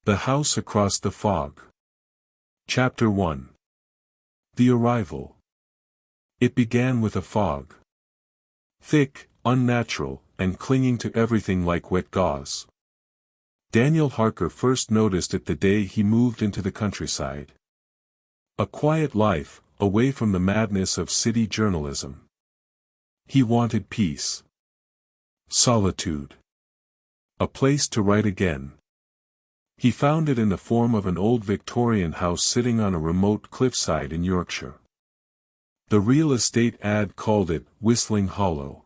The House Across the Fog. Chapter 1. The Arrival. It began with a fog. Thick, unnatural, and clinging to everything like wet gauze. Daniel Harker first noticed it the day he moved into the countryside. A quiet life, away from the madness of city journalism. He wanted peace. Solitude. A place to write again. He found it in the form of an old Victorian house sitting on a remote cliffside in Yorkshire. The real estate ad called it Whistling Hollow.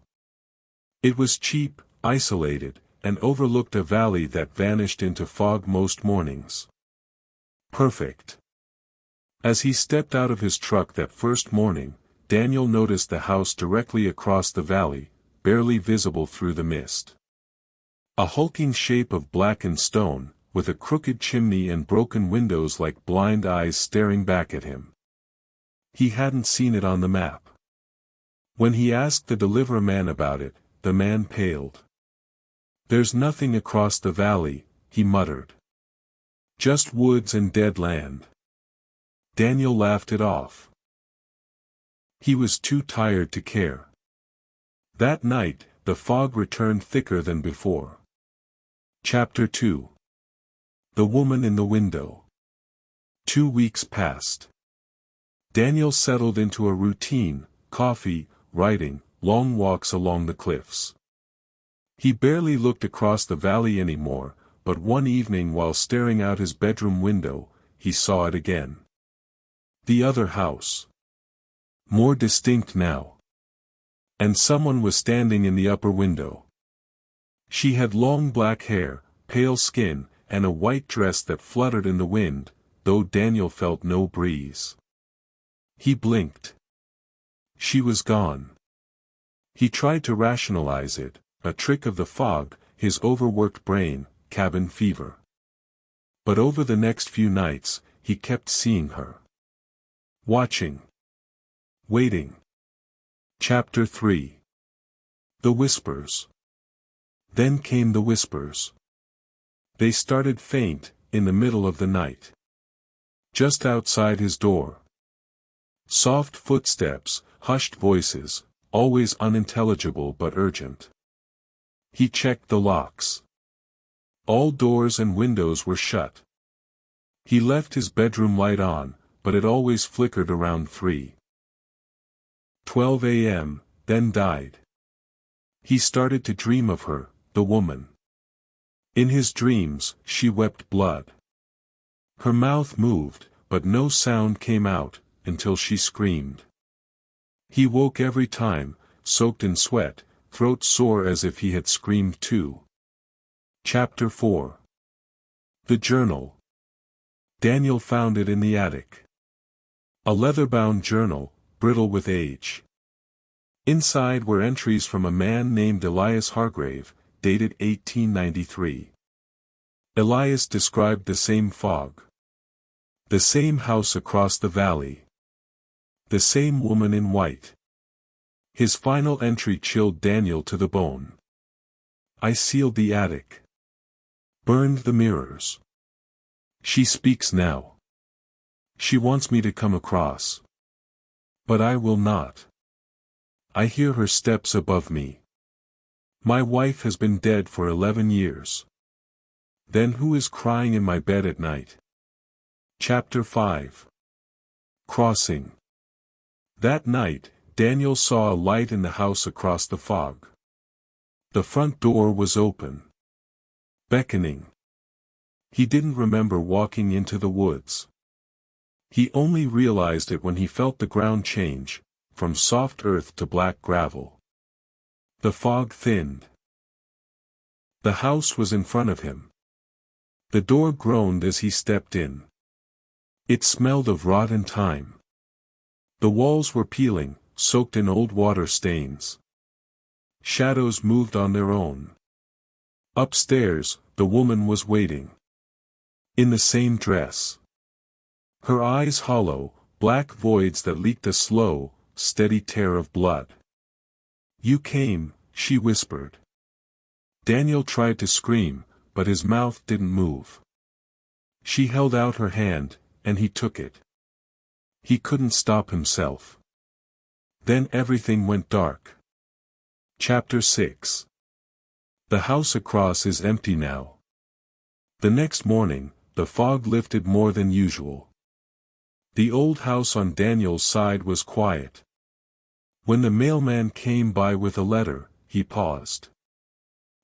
It was cheap, isolated, and overlooked a valley that vanished into fog most mornings. Perfect. As he stepped out of his truck that first morning, Daniel noticed the house directly across the valley, barely visible through the mist. A hulking shape of blackened stone, with a crooked chimney and broken windows like blind eyes staring back at him. He hadn't seen it on the map. When he asked the delivery man about it, the man paled. "There's nothing across the valley," he muttered. "Just woods and dead land." Daniel laughed it off. He was too tired to care. That night, the fog returned thicker than before. Chapter 2. The Woman in the Window. 2 weeks passed. Daniel settled into a routine: coffee, writing, long walks along the cliffs. He barely looked across the valley anymore, but one evening while staring out his bedroom window, he saw it again. The other house. More distinct now. And someone was standing in the upper window. She had long black hair, pale skin, and a white dress that fluttered in the wind, though Daniel felt no breeze. He blinked. She was gone. He tried to rationalize it, a trick of the fog, his overworked brain, cabin fever. But over the next few nights, he kept seeing her. Watching. Waiting. Chapter 3. The Whispers. Then came the whispers. They started faint, in the middle of the night. Just outside his door. Soft footsteps, hushed voices, always unintelligible but urgent. He checked the locks. All doors and windows were shut. He left his bedroom light on, but it always flickered around 3:12 a.m., then died. He started to dream of her, the woman. In his dreams, she wept blood. Her mouth moved, but no sound came out, until she screamed. He woke every time, soaked in sweat, throat sore as if he had screamed too. Chapter 4. The Journal. Daniel found it in the attic. A leather-bound journal, brittle with age. Inside were entries from a man named Elias Hargrave, dated 1893. Elias described the same fog. The same house across the valley. The same woman in white. His final entry chilled Daniel to the bone. "I sealed the attic. Burned the mirrors. She speaks now. She wants me to come across. But I will not. I hear her steps above me. My wife has been dead for 11 years. Then who is crying in my bed at night?" Chapter 5. Crossing. That night, Daniel saw a light in the house across the fog. The front door was open. Beckoning. He didn't remember walking into the woods. He only realized it when he felt the ground change, from soft earth to black gravel. The fog thinned. The house was in front of him. The door groaned as he stepped in. It smelled of rotten time. The walls were peeling, soaked in old water stains. Shadows moved on their own. Upstairs, the woman was waiting. In the same dress. Her eyes hollow, black voids that leaked a slow, steady tear of blood. "You came," she whispered. Daniel tried to scream, but his mouth didn't move. She held out her hand, and he took it. He couldn't stop himself. Then everything went dark. Chapter 6. The house across is empty now. The next morning, the fog lifted more than usual. The old house on Daniel's side was quiet. When the mailman came by with a letter, he paused.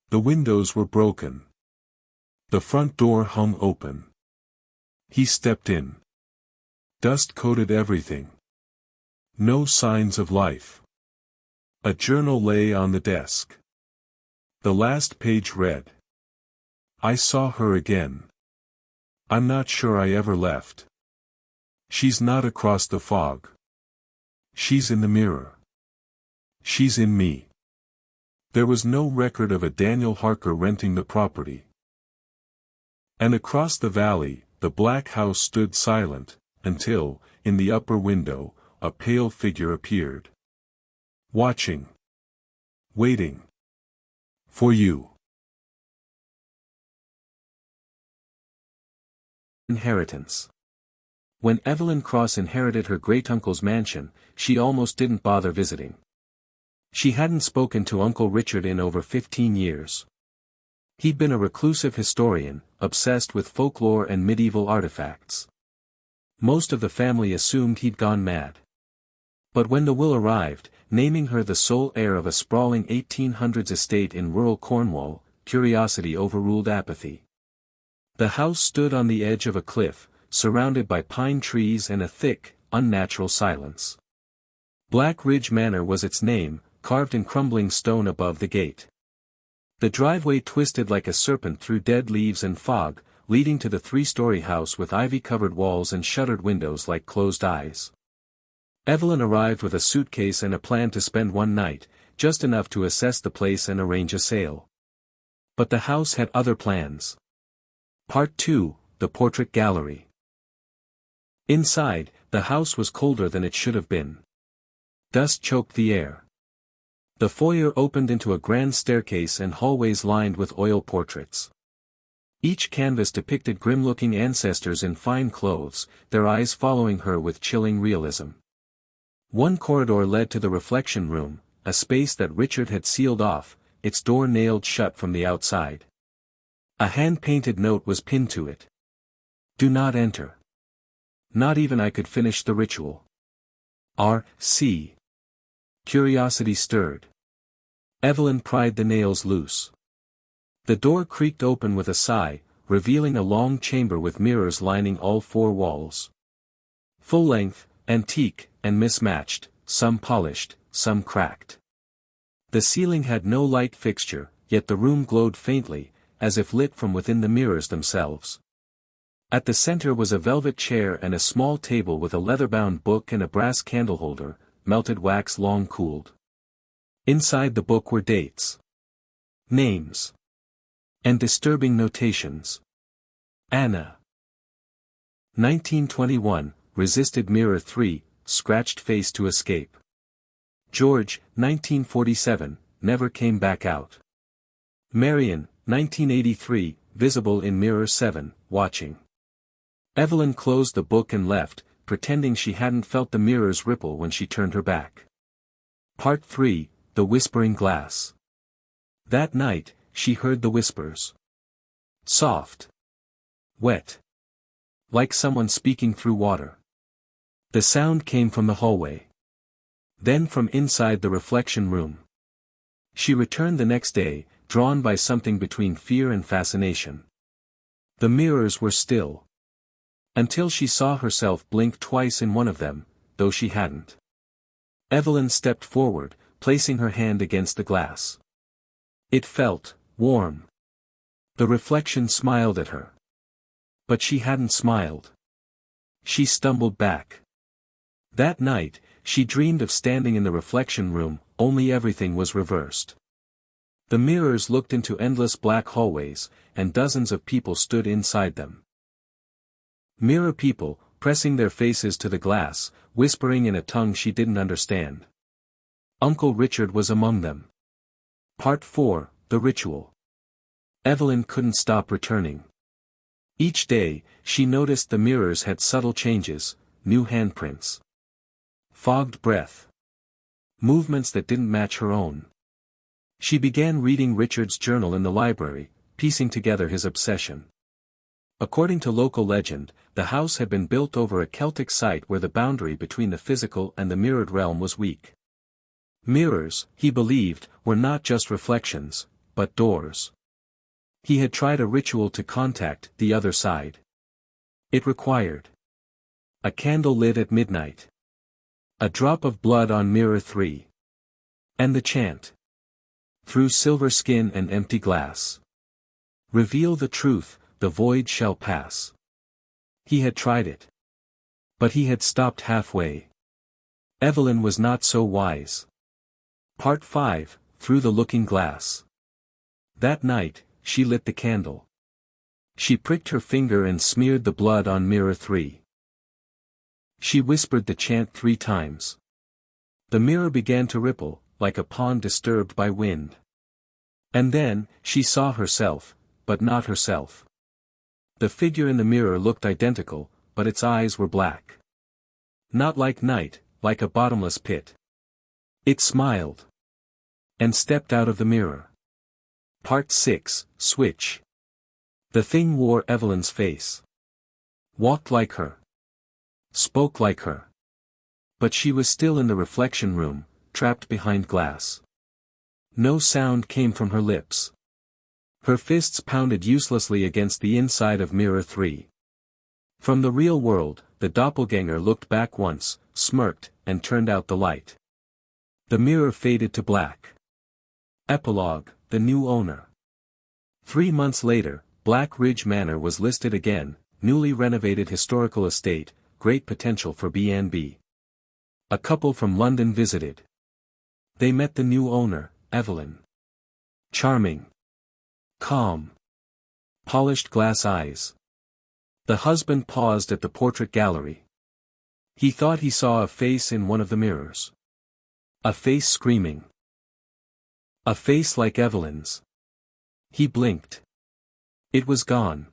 The windows were broken. The front door hung open. He stepped in. Dust coated everything. No signs of life. A journal lay on the desk. The last page read, "I saw her again. I'm not sure I ever left. She's not across the fog. She's in the mirror. She's in me." There was no record of a Daniel Harker renting the property. And across the valley, the black house stood silent, until, in the upper window, a pale figure appeared. Watching. Waiting. For you. Inheritance. When Evelyn Cross inherited her great-uncle's mansion, she almost didn't bother visiting. She hadn't spoken to Uncle Richard in over 15 years. He'd been a reclusive historian, obsessed with folklore and medieval artifacts. Most of the family assumed he'd gone mad. But when the will arrived, naming her the sole heir of a sprawling 1800s estate in rural Cornwall, curiosity overruled apathy. The house stood on the edge of a cliff, surrounded by pine trees and a thick, unnatural silence. Black Ridge Manor was its name, carved in crumbling stone above the gate. The driveway twisted like a serpent through dead leaves and fog, leading to the three-story house with ivy-covered walls and shuttered windows like closed eyes. Evelyn arrived with a suitcase and a plan to spend one night, just enough to assess the place and arrange a sale. But the house had other plans. Part 2, The Portrait Gallery. Inside, the house was colder than it should have been. Dust choked the air. The foyer opened into a grand staircase and hallways lined with oil portraits. Each canvas depicted grim-looking ancestors in fine clothes, their eyes following her with chilling realism. One corridor led to the reflection room, a space that Richard had sealed off, its door nailed shut from the outside. A hand-painted note was pinned to it. "Do not enter. Not even I could finish the ritual. R.C." Curiosity stirred. Evelyn pried the nails loose. The door creaked open with a sigh, revealing a long chamber with mirrors lining all four walls. Full-length, antique, and mismatched, some polished, some cracked. The ceiling had no light fixture, yet the room glowed faintly, as if lit from within the mirrors themselves. At the center was a velvet chair and a small table with a leather-bound book and a brass candleholder, melted wax long cooled. Inside the book were dates, names, and disturbing notations. Anna. 1921, resisted mirror 3, scratched face to escape. George, 1947, never came back out. Marion, 1983, visible in mirror 7, watching. Evelyn closed the book and left, pretending she hadn't felt the mirror's ripple when she turned her back. Part 3, The Whispering Glass. That night, she heard the whispers. Soft. Wet. Like someone speaking through water. The sound came from the hallway. Then from inside the reflection room. She returned the next day, drawn by something between fear and fascination. The mirrors were still. Until she saw herself blink twice in one of them, though she hadn't. Evelyn stepped forward, placing her hand against the glass. It felt warm. The reflection smiled at her. But she hadn't smiled. She stumbled back. That night, she dreamed of standing in the reflection room, only everything was reversed. The mirrors looked into endless black hallways, and dozens of people stood inside them. Mirror people, pressing their faces to the glass, whispering in a tongue she didn't understand. Uncle Richard was among them. Part 4, The Ritual. Evelyn couldn't stop returning. Each day, she noticed the mirrors had subtle changes, new handprints, fogged breath, movements that didn't match her own. She began reading Richard's journal in the library, piecing together his obsession. According to local legend, the house had been built over a Celtic site where the boundary between the physical and the mirrored realm was weak. Mirrors, he believed, were not just reflections, but doors. He had tried a ritual to contact the other side. It required a candle lit at midnight, a drop of blood on mirror 3, and the chant, through silver skin and empty glass, reveal the truth, the void shall pass. He had tried it. But he had stopped halfway. Evelyn was not so wise. Part 5, Through the Looking Glass. That night, she lit the candle. She pricked her finger and smeared the blood on mirror 3. She whispered the chant 3 times. The mirror began to ripple, like a pond disturbed by wind. And then, she saw herself, but not herself. The figure in the mirror looked identical, but its eyes were black. Not like night, like a bottomless pit. It smiled. And stepped out of the mirror. Part 6, Switch. The thing wore Evelyn's face. Walked like her. Spoke like her. But she was still in the reflection room, trapped behind glass. No sound came from her lips. Her fists pounded uselessly against the inside of mirror 3. From the real world, the doppelganger looked back once, smirked, and turned out the light. The mirror faded to black. Epilogue, the new owner. 3 months later, Black Ridge Manor was listed again, newly renovated historical estate, great potential for B&B. A couple from London visited. They met the new owner, Evelyn. Charming. Calm. Polished glass eyes. The husband paused at the portrait gallery. He thought he saw a face in one of the mirrors. A face screaming. A face like Evelyn's. He blinked. It was gone.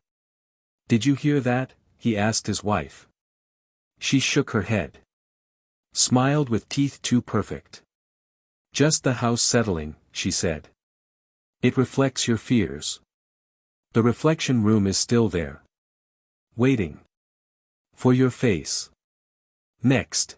Did you hear that? He asked his wife. She shook her head. Smiled with teeth too perfect. Just the house settling, she said. It reflects your fears. The reflection room is still there. Waiting. For your face. Next.